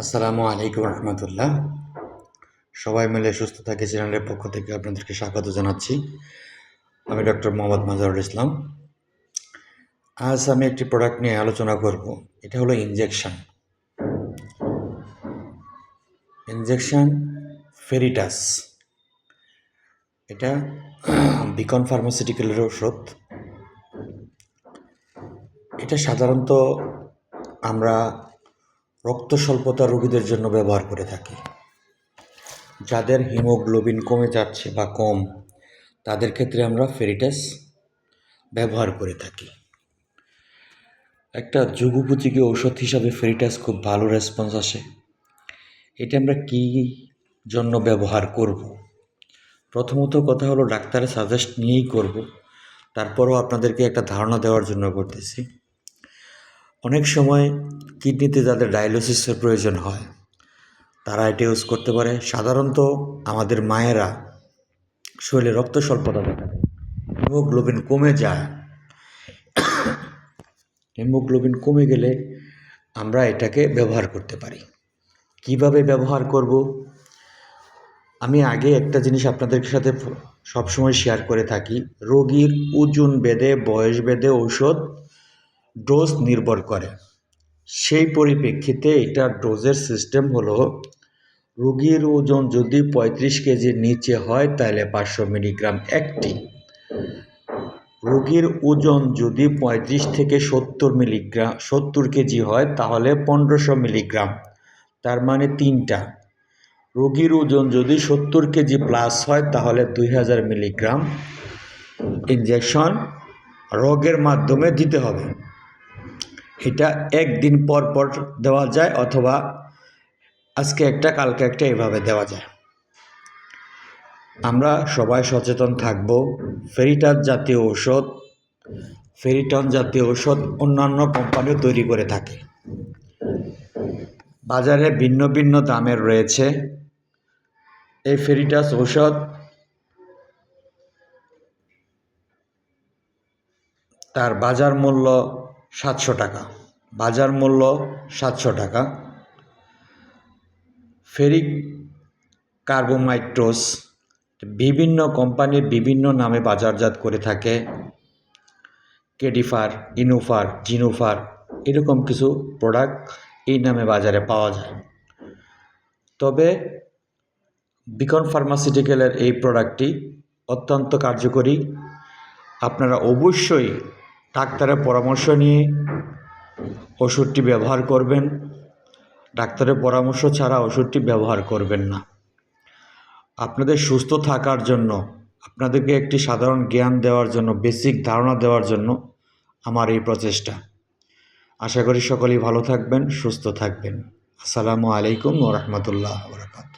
আসসালামু আলাইকুম রহমতুল্লাহ। সবাই মিলে সুস্থ থাকে চ্যানেলের পক্ষ থেকে আপনাদেরকে স্বাগত জানাচ্ছি। আমি ডক্টর মোহাম্মদ মাজারুল ইসলাম। আজ আমি একটি প্রোডাক্ট নিয়ে আলোচনা করব। এটা হলো ইনজেকশন ফেরিটাস। এটা বিকন ফার্মাসিউটিক্যালের ওষুধ। এটা সাধারণত আমরা রক্ত স্বল্পতা রোগীদের জন্য ব্যবহার করে থাকি। যাদের হিমোগ্লোবিন কমে যাচ্ছে বা কম, তাদের ক্ষেত্রে আমরা ফেরিটাস ব্যবহার করে থাকি। একটা যুগোপযোগী ঔষধ হিসাবে ফেরিটাস খুব ভালো রেসপন্স আসে। এটা আমরা কী জন্য ব্যবহার করব? প্রথমত কথা হলো ডাক্তারের সাজেস্ট নিয়েই করব, তারপরও আপনাদেরকে একটা ধারণা দেওয়ার জন্য করতেছি। অনেক সময় কিডনিতে যাদের ডায়ালিসিসের প্রয়োজন হয় তারা এটা ইউজ করতে পারে। সাধারণত আমাদের মায়েরা শরীরে রক্ত স্বল্পতা দেখা দেয়, হিমোগ্লোবিন কমে যায়। হিমোগ্লোবিন কমে গেলে আমরা এটাকে ব্যবহার করতে পারি। কিভাবে ব্যবহার করব? আমি আগে একটা জিনিস আপনাদের সাথে সবসময় শেয়ার করে থাকি। রোগীর ওজন ভেদে, বয়স ভেদে ঔষধ ডোজ নির্ভর করে। সেই পরিপ্রেক্ষিতে এটা ডোজের সিস্টেম হলো, রোগীর ওজন যদি 35 কেজির নিচে হয় তাহলে 500 মিলিগ্রাম একটি। রোগীর ওজন যদি 35 থেকে 70 কেজি হয় তাহলে 1500 মিলিগ্রাম, তার মানে 3টা। রোগীর ওজন যদি 70 কেজি প্লাস হয় তাহলে 2000 মিলিগ্রাম ইনজেকশন রোগের মাধ্যমে দিতে হবে। এটা একদিন পর পর দেওয়া যায়, অথবা আজকে একটা কালকে একটা, এভাবে দেওয়া যায়। আমরা সবাই সচেতন থাকব। ফেরিটন জাতীয় ঔষধ অন্যান্য কোম্পানিও তৈরি করে থাকে। বাজারে ভিন্ন ভিন্ন দামের রয়েছে। এই ফেরিটাস ঔষধ তার বাজার মূল্য 700 টাকা। ফেরিক কার্বোমাইটোস বিভিন্ন কোম্পানির বিভিন্ন নামে বাজারজাত করে থাকে। কেডিফার, ইনোফার, জিনোফার, এরকম কিছু প্রোডাক্ট এই নামে বাজারে পাওয়া যায়। তবে বিকন ফার্মাসিউটিক্যালের এই প্রোডাক্টটি অত্যন্ত কার্যকরী। আপনারা অবশ্যই ডাক্তারের পরামর্শ নিয়ে ওষুধটি ব্যবহার করবেন। ডাক্তারের পরামর্শ ছাড়া ওষুধটি ব্যবহার করবেন না। আপনাদের সুস্থ থাকার জন্য, আপনাদেরকে একটি সাধারণ জ্ঞান দেওয়ার জন্য, বেসিক ধারণা দেওয়ার জন্য আমার এই প্রচেষ্টা। আশা করি সকলেই ভালো থাকবেন, সুস্থ থাকবেন। আসসালামু আলাইকুম ওয়া রাহমাতুল্লাহি ওয়া বারাকাতুহু।